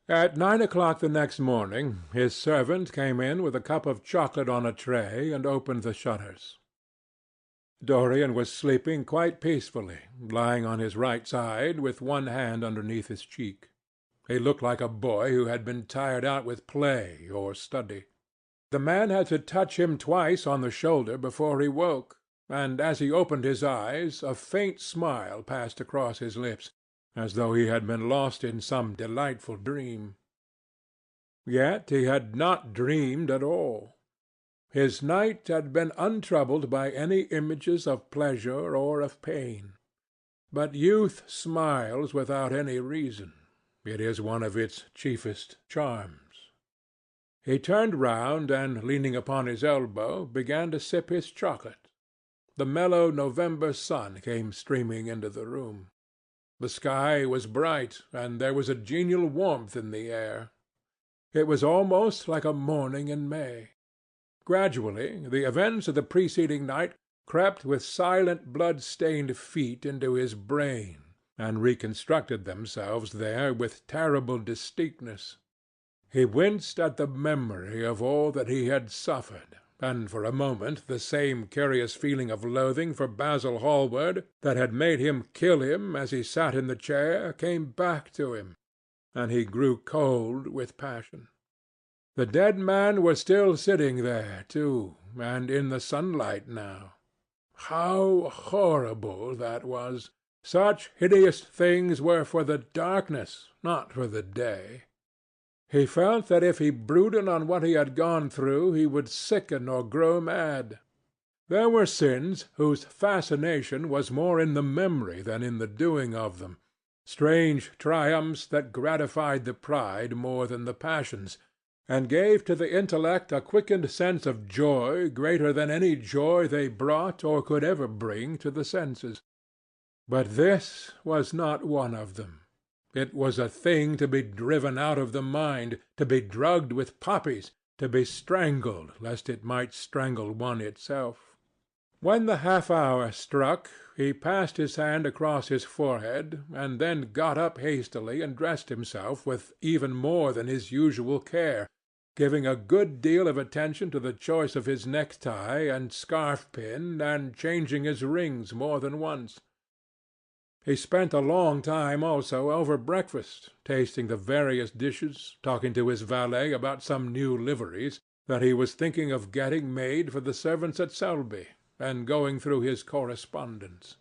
At 9 o'clock the next morning his servant came in with a cup of chocolate on a tray and opened the shutters. Dorian was sleeping quite peacefully, lying on his right side with one hand underneath his cheek. He looked like a boy who had been tired out with play or study. The man had to touch him twice on the shoulder before he woke, and as he opened his eyes a faint smile passed across his lips, as though he had been lost in some delightful dream. Yet he had not dreamed at all. His night had been untroubled by any images of pleasure or of pain. But youth smiles without any reason. It is one of its chiefest charms. He turned round and, leaning upon his elbow, began to sip his chocolate. The mellow November sun came streaming into the room. The sky was bright, and there was a genial warmth in the air. It was almost like a morning in May. Gradually the events of the preceding night crept with silent blood-stained feet into his brain, and reconstructed themselves there with terrible distinctness. He winced at the memory of all that he had suffered, and for a moment the same curious feeling of loathing for Basil Hallward that had made him kill him as he sat in the chair came back to him, and he grew cold with passion. The dead man was still sitting there, too, and in the sunlight now. How horrible that was! Such hideous things were for the darkness, not for the day. He felt that if he brooded on what he had gone through, he would sicken or grow mad. There were sins whose fascination was more in the memory than in the doing of them, strange triumphs that gratified the pride more than the passions, and gave to the intellect a quickened sense of joy greater than any joy they brought or could ever bring to the senses. But this was not one of them. It was a thing to be driven out of the mind, to be drugged with poppies, to be strangled lest it might strangle one itself. When the half-hour struck, he passed his hand across his forehead, and then got up hastily and dressed himself with even more than his usual care, giving a good deal of attention to the choice of his necktie and scarf-pin, and changing his rings more than once. He spent a long time also over breakfast, tasting the various dishes, talking to his valet about some new liveries that he was thinking of getting made for the servants at Selby, and going through his correspondence.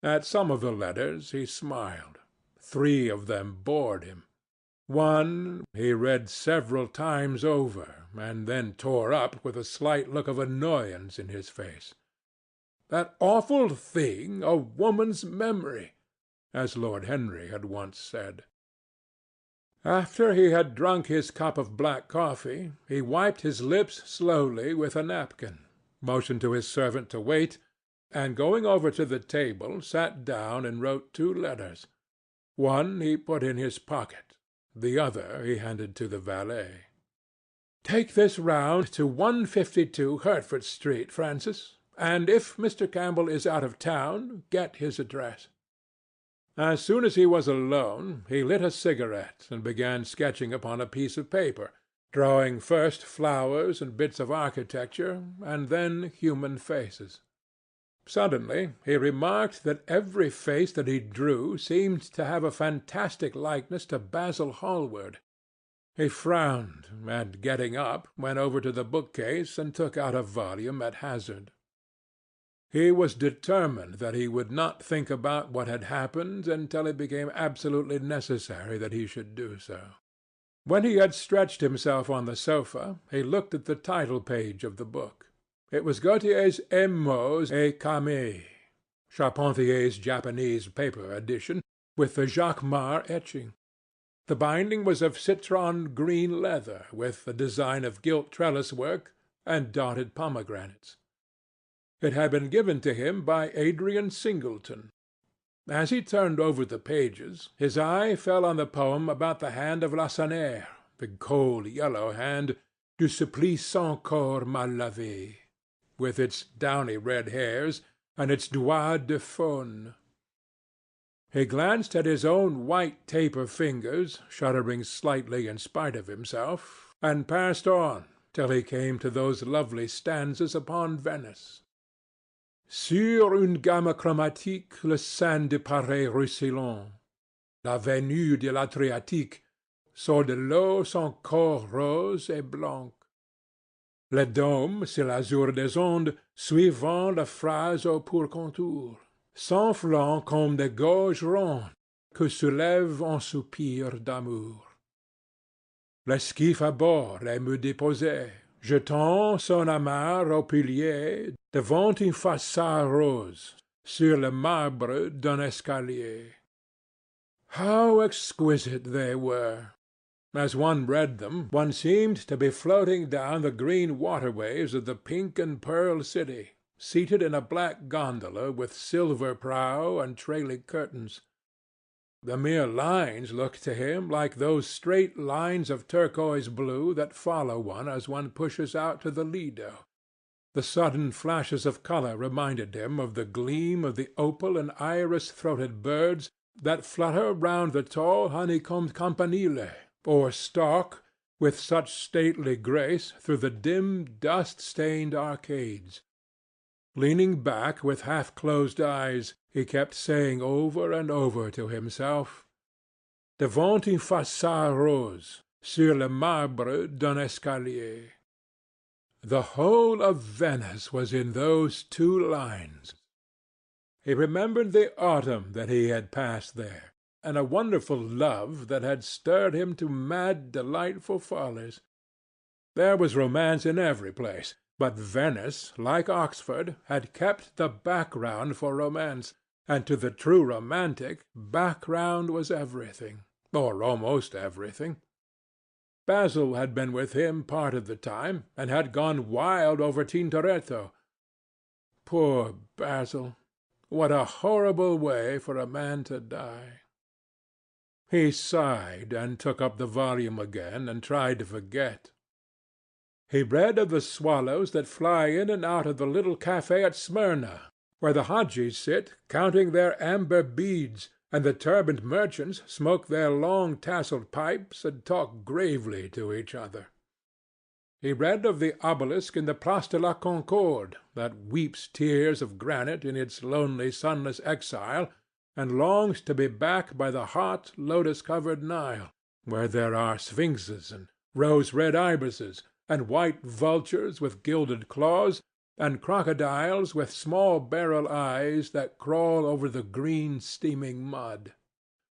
At some of the letters he smiled. 3 of them bored him. One he read several times over, and then tore up with a slight look of annoyance in his face. That awful thing, a woman's memory, as Lord Henry had once said. After he had drunk his cup of black coffee, he wiped his lips slowly with a napkin, motioned to his servant to wait, and going over to the table, sat down and wrote 2 letters. One he put in his pocket. The other he handed to the valet. "Take this round to 152 Hertford Street, Francis, and if Mr. Campbell is out of town, get his address." As soon as he was alone, he lit a cigarette and began sketching upon a piece of paper, drawing first flowers and bits of architecture, and then human faces. Suddenly he remarked that every face that he drew seemed to have a fantastic likeness to Basil Hallward. He frowned, and getting up, went over to the bookcase and took out a volume at hazard. He was determined that he would not think about what had happened until it became absolutely necessary that he should do so. When he had stretched himself on the sofa, he looked at the title-page of the book. It was Gautier's Émaux et Camées, Charpentier's Japanese paper edition, with the Jacquemart etching. The binding was of citron green leather, with a design of gilt trellis-work and dotted pomegranates. It had been given to him by Adrian Singleton. As he turned over the pages, his eye fell on the poem about the hand of Lacenaire, the cold yellow hand, du supplice sans corps mal lavé, with its downy red hairs and its doigts de faune. He glanced at his own white taper fingers, shuddering slightly in spite of himself, and passed on till he came to those lovely stanzas upon Venice. Sur une gamme chromatique, le sein de Paris ruisselant. La venue de l'Adriatique, sort de l'eau son corps rose et blanc. Le dôme, sur l'azur des ondes, suivant la phrase au pur contour, s'enflant comme des gorges rondes que soulève un soupir d'amour. L'esquif à bord et me déposait, jetant son amarre au pilier devant une façade rose, sur le marbre d'un escalier. How exquisite they were! As one read them, one seemed to be floating down the green waterways of the pink and pearl city, seated in a black gondola with silver prow and trailing curtains. The mere lines looked to him like those straight lines of turquoise blue that follow one as one pushes out to the Lido. The sudden flashes of colour reminded him of the gleam of the opal and iris-throated birds that flutter round the tall honeycombed campanile, or stalk with such stately grace through the dim dust-stained arcades. Leaning back with half-closed eyes, he kept saying over and over to himself, Devant une façade rose, sur le marbre d'un escalier. The whole of Venice was in those two lines. He remembered the autumn that he had passed there, and a wonderful love that had stirred him to mad, delightful follies. There was romance in every place, but Venice, like Oxford, had kept the background for romance, and to the true romantic, background was everything, or almost everything. Basil had been with him part of the time, and had gone wild over Tintoretto. Poor Basil! What a horrible way for a man to die! He sighed, and took up the volume again, and tried to forget. He read of the swallows that fly in and out of the little cafe at Smyrna, where the Hadjis sit counting their amber beads, and the turbaned merchants smoke their long tasselled pipes and talk gravely to each other. He read of the obelisk in the Place de la Concorde that weeps tears of granite in its lonely sunless exile, and longs to be back by the hot lotus-covered Nile, where there are sphinxes and rose-red ibises, and white vultures with gilded claws, and crocodiles with small beryl eyes that crawl over the green steaming mud.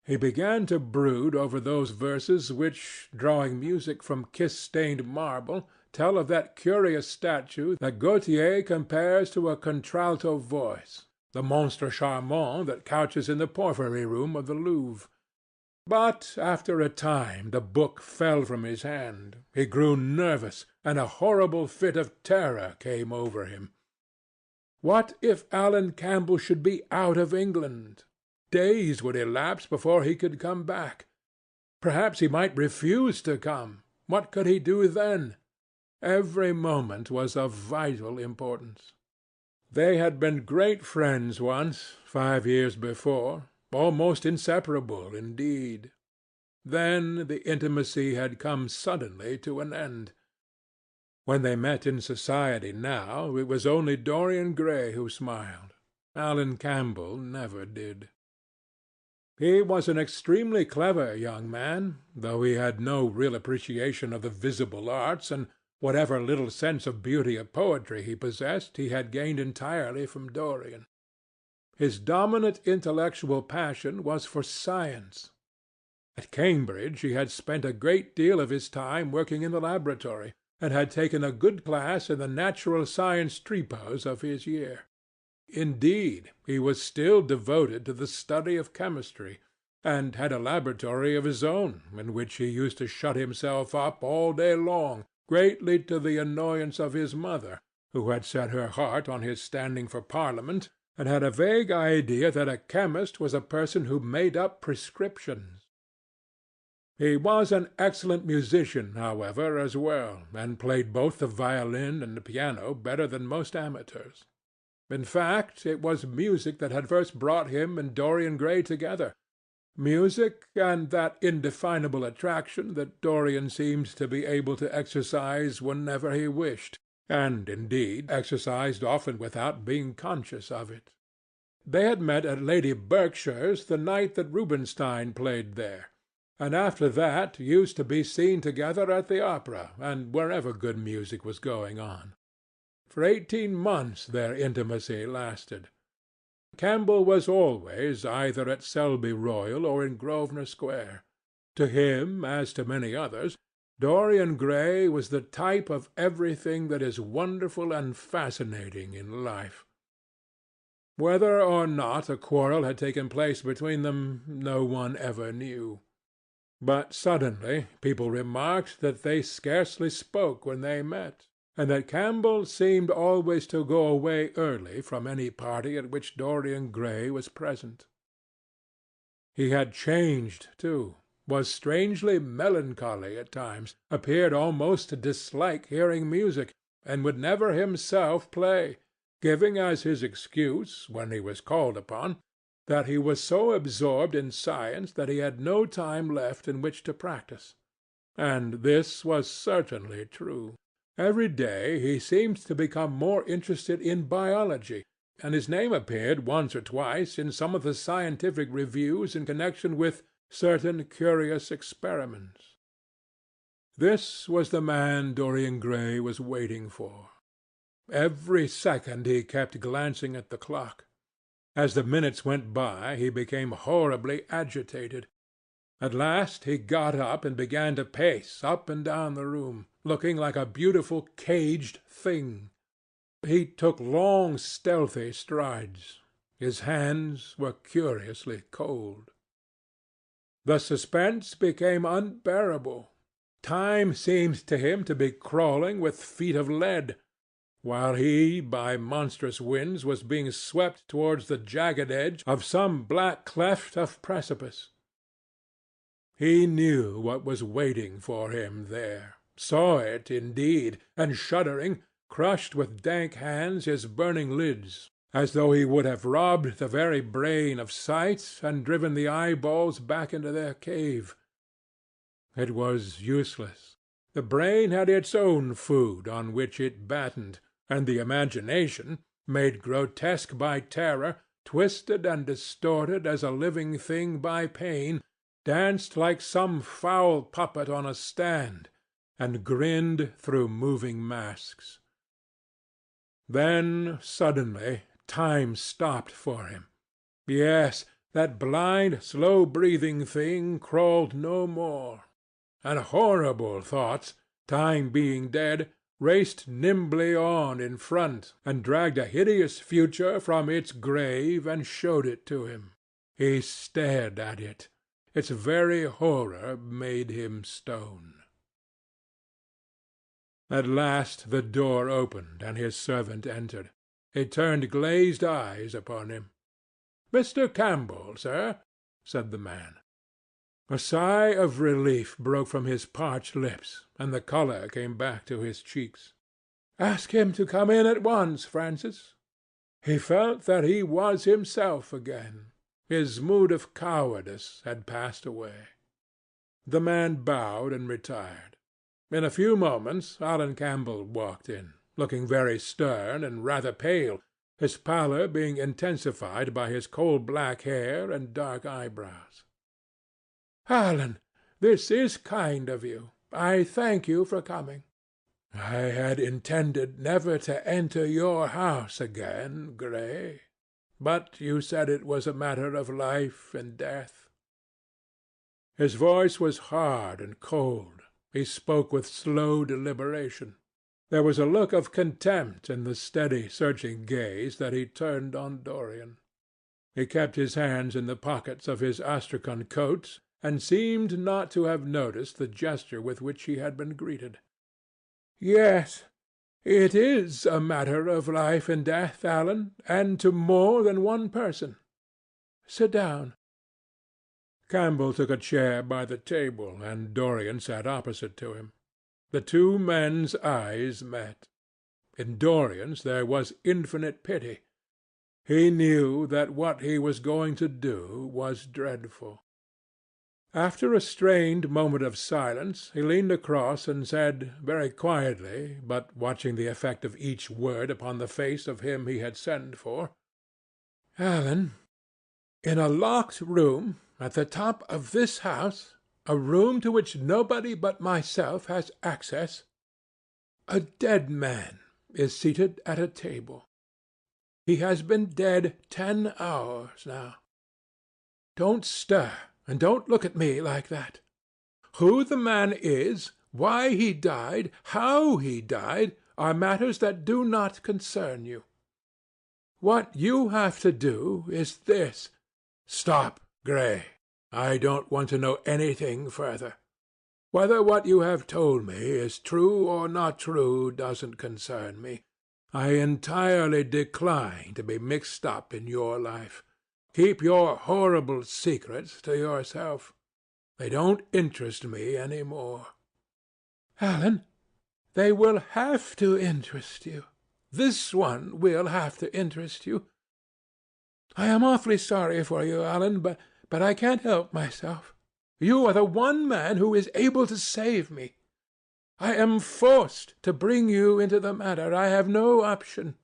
He began to brood over those verses which, drawing music from kiss-stained marble, tell of that curious statue that Gautier compares to a contralto voice, the monstre charmant that couches in the porphyry room of the Louvre. But after a time the book fell from his hand. He grew nervous, and a horrible fit of terror came over him. What if Alan Campbell should be out of England? Days would elapse before he could come back. Perhaps he might refuse to come. What could he do then? Every moment was of vital importance. They had been great friends once, 5 years before, almost inseparable indeed. Then the intimacy had come suddenly to an end. When they met in society now, it was only Dorian Gray who smiled. Alan Campbell never did. He was an extremely clever young man, though he had no real appreciation of the visible arts, and whatever little sense of beauty of poetry he possessed he had gained entirely from Dorian. His dominant intellectual passion was for science. At Cambridge he had spent a great deal of his time working in the laboratory, and had taken a good class in the natural science tripos of his year. Indeed, he was still devoted to the study of chemistry, and had a laboratory of his own, in which he used to shut himself up all day long, greatly to the annoyance of his mother, who had set her heart on his standing for Parliament, and had a vague idea that a chemist was a person who made up prescriptions. He was an excellent musician, however, as well, and played both the violin and the piano better than most amateurs. In fact, it was music that had first brought him and Dorian Gray together, music and that indefinable attraction that Dorian seemed to be able to exercise whenever he wished, and, indeed, exercised often without being conscious of it. They had met at Lady Berkshire's the night that Rubinstein played there, and after that used to be seen together at the opera and wherever good music was going on. For 18 months their intimacy lasted. Campbell was always either at Selby Royal or in Grosvenor Square. To him, as to many others, Dorian Gray was the type of everything that is wonderful and fascinating in life. Whether or not a quarrel had taken place between them, no one ever knew. But suddenly people remarked that they scarcely spoke when they met, and that Campbell seemed always to go away early from any party at which Dorian Gray was present. He had changed, too, was strangely melancholy at times, appeared almost to dislike hearing music, and would never himself play, giving as his excuse, when he was called upon, that he was so absorbed in science that he had no time left in which to practice. And this was certainly true. Every day he seemed to become more interested in biology, and his name appeared once or twice in some of the scientific reviews in connection with certain curious experiments. This was the man Dorian Gray was waiting for. Every second he kept glancing at the clock. As the minutes went by he became horribly agitated. At last he got up and began to pace up and down the room, looking like a beautiful caged thing. He took long stealthy strides. His hands were curiously cold. The suspense became unbearable. Time seemed to him to be crawling with feet of lead, while he, by monstrous winds, was being swept towards the jagged edge of some black cleft of precipice. He knew what was waiting for him there, saw it indeed, and shuddering, crushed with dank hands his burning lids, as though he would have robbed the very brain of sight and driven the eyeballs back into their cave. It was useless. The brain had its own food on which it battened, and the imagination, made grotesque by terror, twisted and distorted as a living thing by pain, danced like some foul puppet on a stand, and grinned through moving masks. Then, suddenly, time stopped for him. Yes, that blind, slow-breathing thing crawled no more, and horrible thoughts, time being dead, raced nimbly on in front, and dragged a hideous future from its grave and showed it to him. He stared at it. Its very horror made him stone. At last the door opened, and his servant entered. He turned glazed eyes upon him. "Mr. Campbell, sir," said the man. A sigh of relief broke from his parched lips, and the colour came back to his cheeks. "Ask him to come in at once, Francis." He felt that he was himself again. His mood of cowardice had passed away. The man bowed and retired. In a few moments Alan Campbell walked in, looking very stern and rather pale, his pallor being intensified by his coal-black hair and dark eyebrows. "Alan, this is kind of you. I thank you for coming." "I had intended never to enter your house again, Gray. But you said it was a matter of life and death." His voice was hard and cold. He spoke with slow deliberation. There was a look of contempt in the steady, searching gaze that he turned on Dorian. He kept his hands in the pockets of his astrakhan coat, and seemed not to have noticed the gesture with which he had been greeted. "Yes, it is a matter of life and death, Alan, and to more than one person. Sit down." Campbell took a chair by the table, and Dorian sat opposite to him. The two men's eyes met. In Dorian's there was infinite pity. He knew that what he was going to do was dreadful. After a strained moment of silence, he leaned across and said, very quietly, but watching the effect of each word upon the face of him he had sent for, "Alan, in a locked room at the top of this house, a room to which nobody but myself has access, a dead man is seated at a table. He has been dead 10 hours now. Don't stir, and don't look at me like that. Who the man is, why he died, how he died, are matters that do not concern you. What you have to do is this. Stop, Gray. I don't want to know anything further. Whether what you have told me is true or not true doesn't concern me. I entirely decline to be mixed up in your life. Keep your horrible secrets to yourself. They don't interest me any more." "Alan, they will have to interest you. This one will have to interest you. I am awfully sorry for you, Alan, but I can't help myself. You are the one man who is able to save me. I am forced to bring you into the matter. I have no option.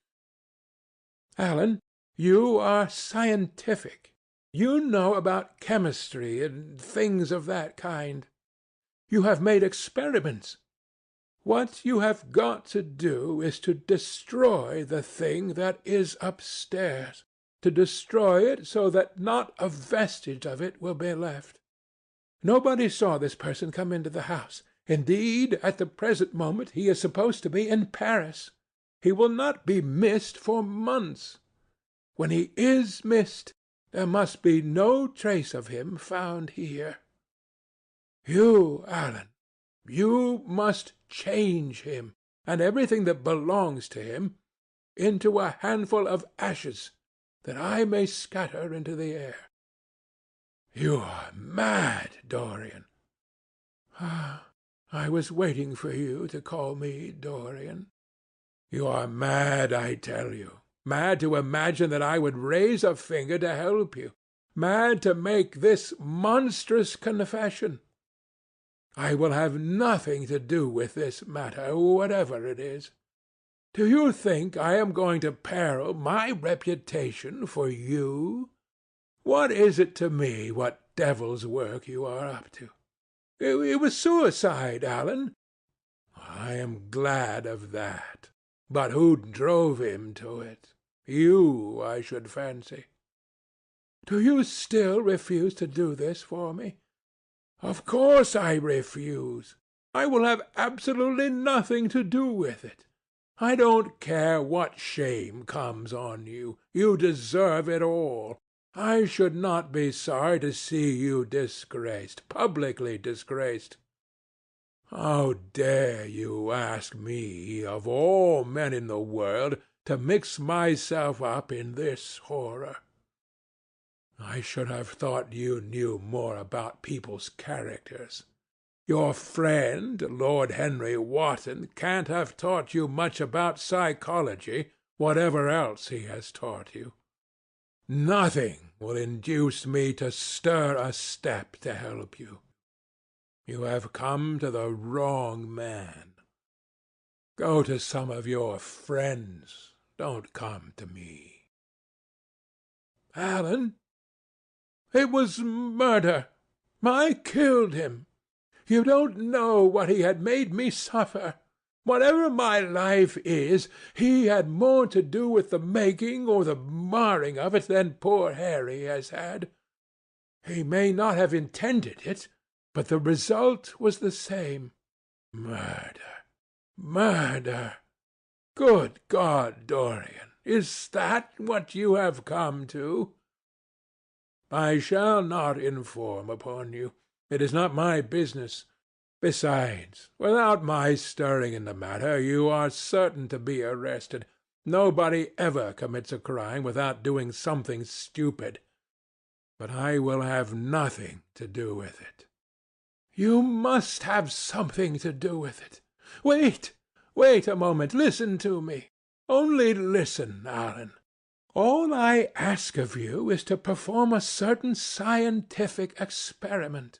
Alan, you are scientific. You know about chemistry and things of that kind. You have made experiments. What you have got to do is to destroy the thing that is upstairs, to destroy it so that not a vestige of it will be left. Nobody saw this person come into the house. Indeed, at the present moment he is supposed to be in Paris. He will not be missed for months. When he is missed, there must be no trace of him found here. You, Alan, you must change him, and everything that belongs to him, into a handful of ashes that I may scatter into the air. You are mad, Dorian. I was waiting for you to call me Dorian. You are mad, I tell you. Mad to imagine that I would raise a finger to help you. Mad to make this monstrous confession. I will have nothing to do with this matter, whatever it is. Do you think I am going to peril my reputation for you? What is it to me what devil's work you are up to? It was suicide, Alan. I am glad of that. But who drove him to it? You, I should fancy. Do you still refuse to do this for me? Of course I refuse. I will have absolutely nothing to do with it. I don't care what shame comes on you. You deserve it all. I should not be sorry to see you disgraced, publicly disgraced. How dare you ask me, of all men in the world, to mix myself up in this horror? I should have thought you knew more about people's characters. Your friend, Lord Henry Wotton, can't have taught you much about psychology, whatever else he has taught you. Nothing will induce me to stir a step to help you. You have come to the wrong man. Go to some of your friends. Don't come to me. Alan, it was murder. I killed him. You don't know what he had made me suffer. Whatever my life is, he had more to do with the making or the marring of it than poor Harry has had. He may not have intended it, but the result was the same. Murder! Murder! Good God, Dorian, is that what you have come to? I shall not inform upon you. It is not my business. Besides, without my stirring in the matter, you are certain to be arrested. Nobody ever commits a crime without doing something stupid. But I will have nothing to do with it. You must have something to do with it. Wait a moment. Listen to me. Only listen, Alan. All I ask of you is to perform a certain scientific experiment.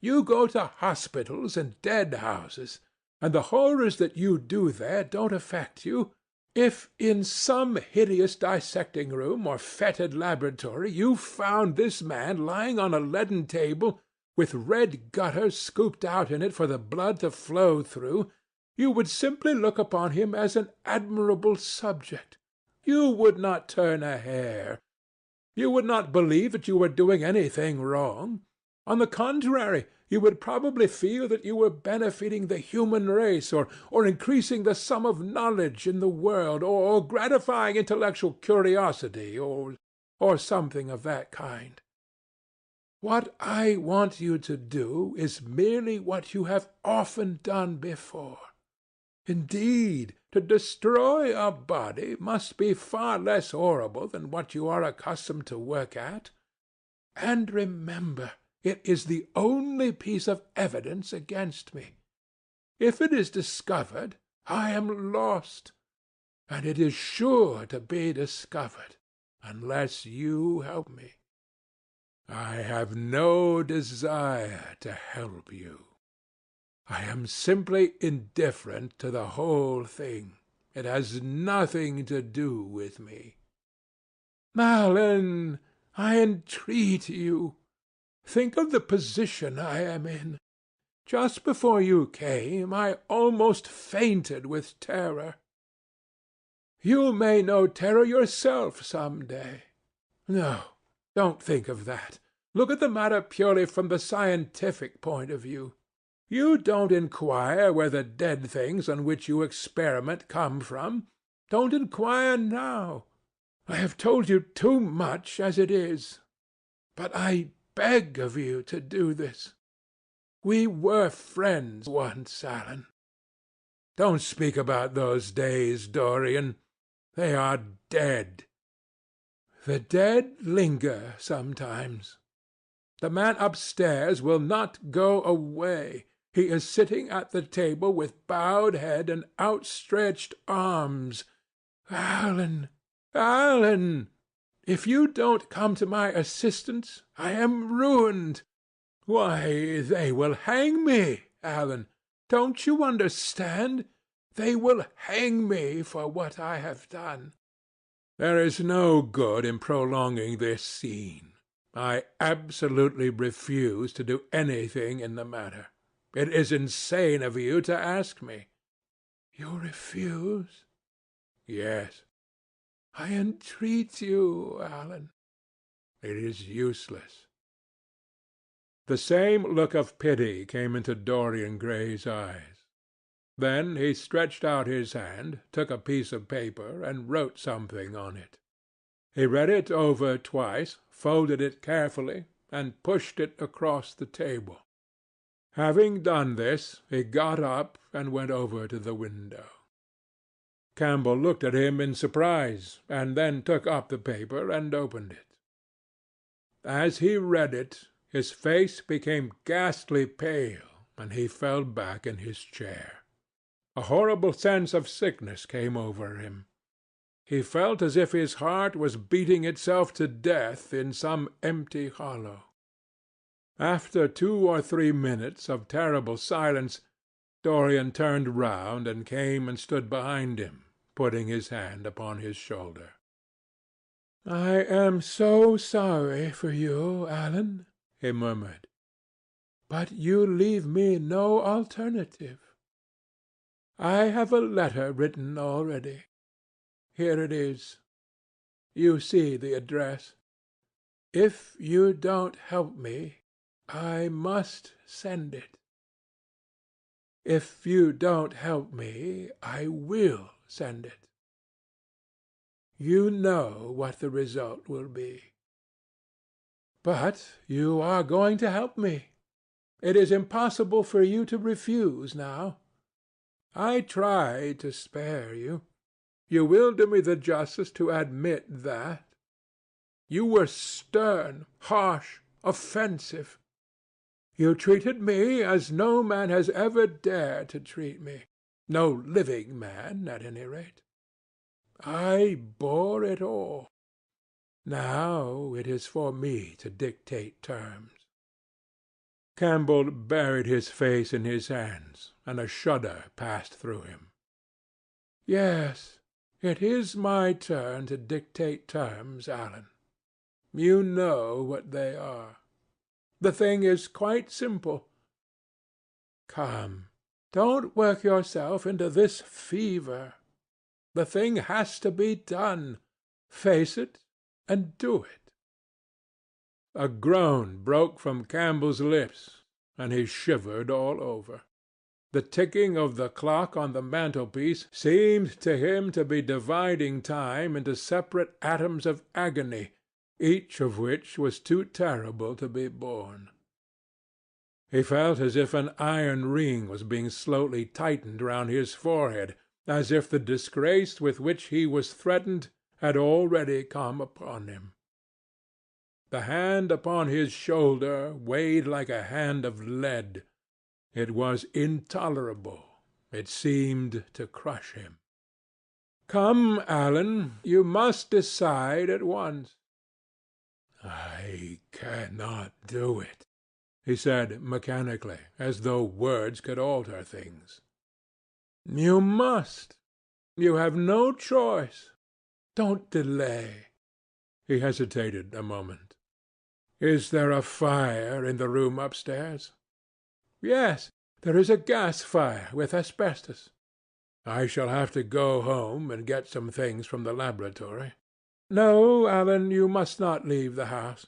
You go to hospitals and dead houses, and the horrors that you do there don't affect you. If in some hideous dissecting room or fetid laboratory you found this man lying on a leaden table, with red gutters scooped out in it for the blood to flow through, you would simply look upon him as an admirable subject. You would not turn a hair. You would not believe that you were doing anything wrong. On the contrary, you would probably feel that you were benefiting the human race, or increasing the sum of knowledge in the world, or gratifying intellectual curiosity, or something of that kind. What I want you to do is merely what you have often done before. Indeed, to destroy a body must be far less horrible than what you are accustomed to work at. And remember, it is the only piece of evidence against me. If it is discovered, I am lost, and it is sure to be discovered, unless you help me. I have no desire to help you. I am simply indifferent to the whole thing. It has nothing to do with me. Alan, I entreat you. Think of the position I am in. Just before you came, I almost fainted with terror. You may know terror yourself some day. No, don't think of that. Look at the matter purely from the scientific point of view. You don't inquire where the dead things on which you experiment come from. Don't inquire now. I have told you too much as it is. But I beg of you to do this. We were friends once, Alan. Don't speak about those days, Dorian. They are dead. The dead linger sometimes. The man upstairs will not go away. He is sitting at the table with bowed head and outstretched arms. Alan, Alan, if you don't come to my assistance, I am ruined. Why, they will hang me, Alan. Don't you understand? They will hang me for what I have done. There is no good in prolonging this scene. I absolutely refuse to do anything in the matter. It is insane of you to ask me. You refuse? Yes. I entreat you, Alan. It is useless. The same look of pity came into Dorian Gray's eyes. Then he stretched out his hand, took a piece of paper, and wrote something on it. He read it over twice, folded it carefully, and pushed it across the table. Having done this, he got up and went over to the window. Campbell looked at him in surprise, and then took up the paper and opened it. As he read it, his face became ghastly pale, and he fell back in his chair. A horrible sense of sickness came over him. He felt as if his heart was beating itself to death in some empty hollow. After 2 or 3 minutes of terrible silence, Dorian turned round and came and stood behind him, putting his hand upon his shoulder. "I am so sorry for you, Alan," he murmured. "But you leave me no alternative. I have a letter written already. Here it is. You see the address. If you don't help me, I must send it. If you don't help me, I will send it. You know what the result will be. But you are going to help me. It is impossible for you to refuse now. I tried to spare you. You will do me the justice to admit that. You were stern, harsh, offensive. You treated me as no man has ever dared to treat me. No living man, at any rate. I bore it all. Now it is for me to dictate terms." Campbell buried his face in his hands, and a shudder passed through him. "Yes, it is my turn to dictate terms, Alan. You know what they are. The thing is quite simple. Come, don't work yourself into this fever. The thing has to be done. Face it and do it." A groan broke from Campbell's lips, and he shivered all over. The ticking of the clock on the mantelpiece seemed to him to be dividing time into separate atoms of agony, each of which was too terrible to be borne. He felt as if an iron ring was being slowly tightened round his forehead, as if the disgrace with which he was threatened had already come upon him. The hand upon his shoulder weighed like a hand of lead. It was intolerable. It seemed to crush him. "Come, Alan, you must decide at once." "I cannot do it," he said mechanically, as though words could alter things. "You must. You have no choice. Don't delay." He hesitated a moment. "Is there a fire in the room upstairs?" "Yes, there is a gas fire with asbestos." "I shall have to go home and get some things from the laboratory." "No, Alan, you must not leave the house.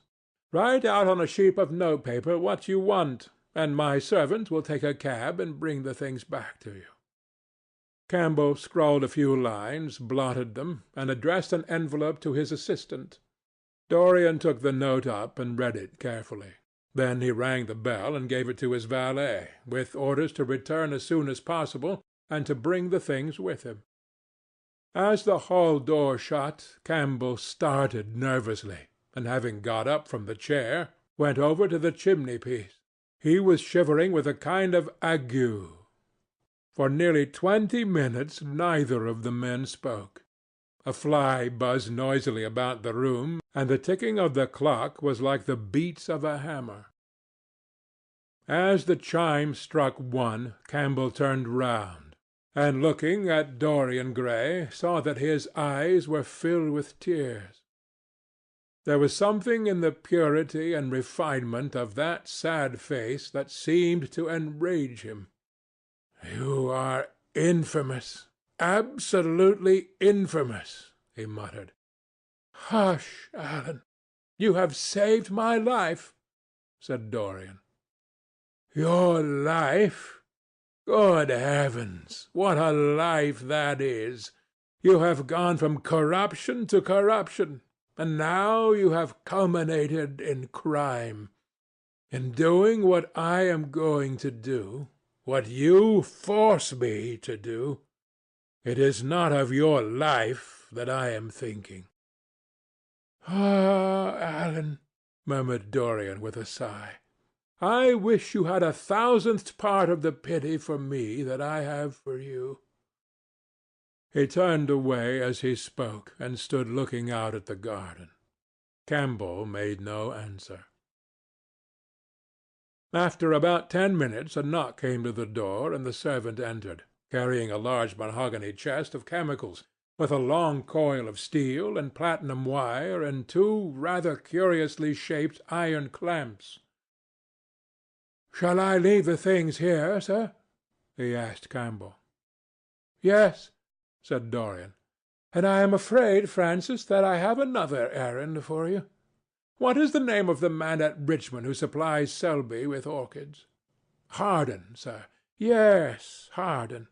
Write out on a sheet of notepaper what you want, and my servant will take a cab and bring the things back to you." Campbell scrawled a few lines, blotted them, and addressed an envelope to his assistant. Dorian took the note up and read it carefully. Then he rang the bell and gave it to his valet, with orders to return as soon as possible and to bring the things with him. As the hall door shut, Campbell started nervously, and having got up from the chair, went over to the chimney-piece. He was shivering with a kind of ague. For nearly 20 minutes neither of the men spoke. A fly buzzed noisily about the room, and the ticking of the clock was like the beats of a hammer. As the chime struck 1, Campbell turned round, and looking at Dorian Gray, saw that his eyes were filled with tears. There was something in the purity and refinement of that sad face that seemed to enrage him. "You are infamous, absolutely infamous," he muttered. "Hush, Alan. You have saved my life," said Dorian. "Your life? Good heavens, what a life that is! You have gone from corruption to corruption, and now you have culminated in crime. In doing what I am going to do, what you force me to do, it is not of your life that I am thinking." "Ah, Alan," murmured Dorian with a sigh, "I wish you had 1,000th part of the pity for me that I have for you." He turned away as he spoke, and stood looking out at the garden. Campbell made no answer. After about 10 minutes a knock came to the door, and the servant entered, carrying a large mahogany chest of chemicals, with a long coil of steel and platinum wire and 2 rather curiously shaped iron clamps. "Shall I leave the things here, sir?" he asked Campbell. "Yes," said Dorian. "And I am afraid, Francis, that I have another errand for you. What is the name of the man at Richmond who supplies Selby with orchids?" "Harden, sir." "Yes, Harden.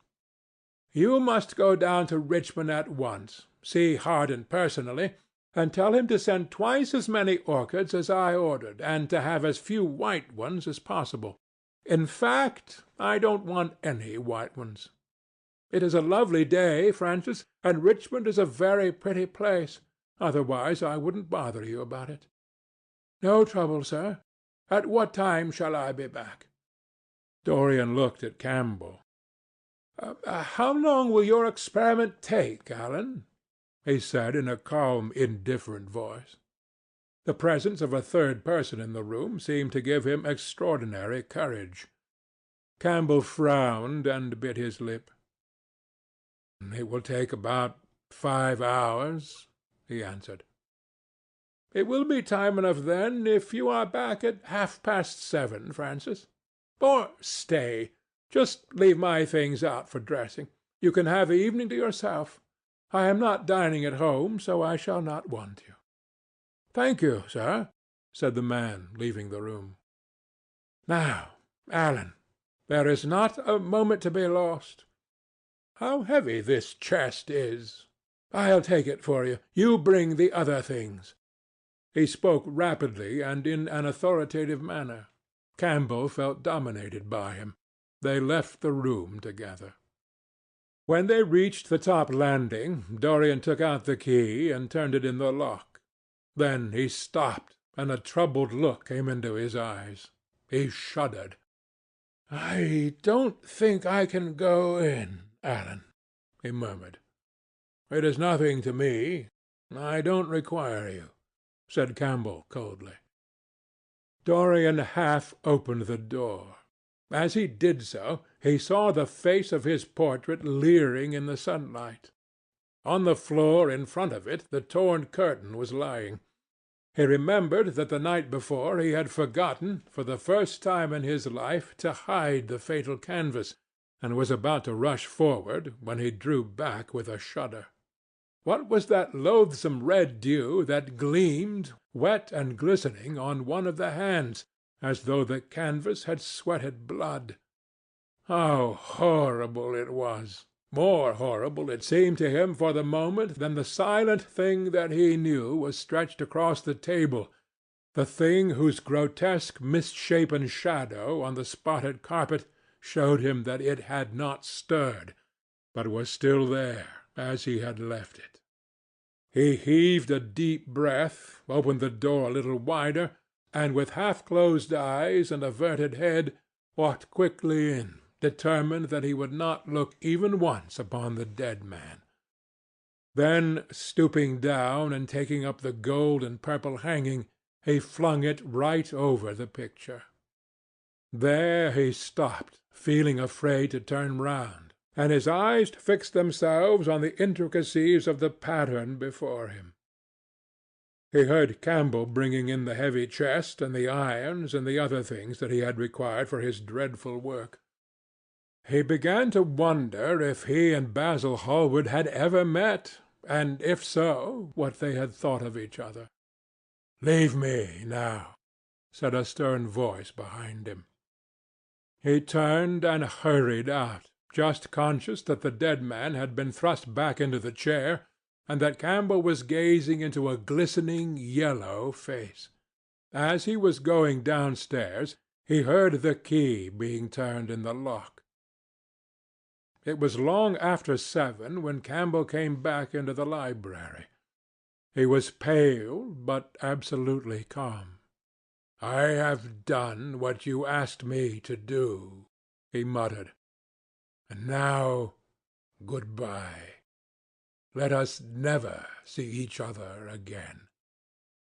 You must go down to Richmond at once, see Harden personally, and tell him to send twice as many orchids as I ordered, and to have as few white ones as possible. In fact, I don't want any white ones. It is a lovely day, Francis, and Richmond is a very pretty place. Otherwise I wouldn't bother you about it." "No trouble, sir. At what time shall I be back?" Dorian looked at Campbell. "How long will your experiment take, Alan?" he said in a calm, indifferent voice. The presence of a third person in the room seemed to give him extraordinary courage. Campbell frowned and bit his lip. "It will take about 5 hours," he answered. "It will be time enough then if you are back at 7:30, Francis. Or stay, just leave my things out for dressing. You can have the evening to yourself. I am not dining at home, so I shall not want you." "Thank you, sir," said the man, leaving the room. "Now, Alan, there is not a moment to be lost. How heavy this chest is! I'll take it for you. You bring the other things." He spoke rapidly and in an authoritative manner. Campbell felt dominated by him. They left the room together. When they reached the top landing, Dorian took out the key and turned it in the lock. Then he stopped, and a troubled look came into his eyes. He shuddered. "I don't think I can go in, Alan," he murmured. "It is nothing to me. I don't require you," said Campbell coldly. Dorian half opened the door. As he did so, he saw the face of his portrait leering in the sunlight. On the floor in front of it the torn curtain was lying. He remembered that the night before he had forgotten, for the first time in his life, to hide the fatal canvas, and was about to rush forward, when he drew back with a shudder. What was that loathsome red dew that gleamed, wet and glistening, on one of the hands, as though the canvas had sweated blood? How horrible it was! More horrible it seemed to him for the moment than the silent thing that he knew was stretched across the table, the thing whose grotesque misshapen shadow on the spotted carpet showed him that it had not stirred, but was still there as he had left it. He heaved a deep breath, opened the door a little wider, and with half-closed eyes and averted head walked quickly in, determined that he would not look even once upon the dead man. Then, stooping down and taking up the gold and purple hanging, he flung it right over the picture. There he stopped, feeling afraid to turn round, and his eyes fixed themselves on the intricacies of the pattern before him. He heard Campbell bringing in the heavy chest and the irons and the other things that he had required for his dreadful work. He began to wonder if he and Basil Hallward had ever met, and if so, what they had thought of each other. "Leave me now," said a stern voice behind him. He turned and hurried out, just conscious that the dead man had been thrust back into the chair, and that Campbell was gazing into a glistening yellow face. As he was going downstairs, he heard the key being turned in the lock. It was long after 7 when Campbell came back into the library. He was pale, but absolutely calm. "I have done what you asked me to do," he muttered. "And now, good-bye. Let us never see each other again."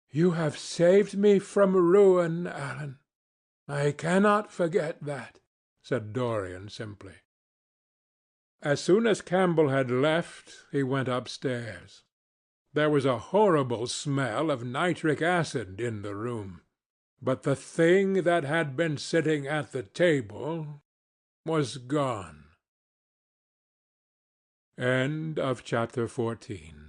"You have saved me from ruin, Alan. I cannot forget that," said Dorian simply. As soon as Campbell had left, he went upstairs. There was a horrible smell of nitric acid in the room, but the thing that had been sitting at the table was gone. End of chapter 14.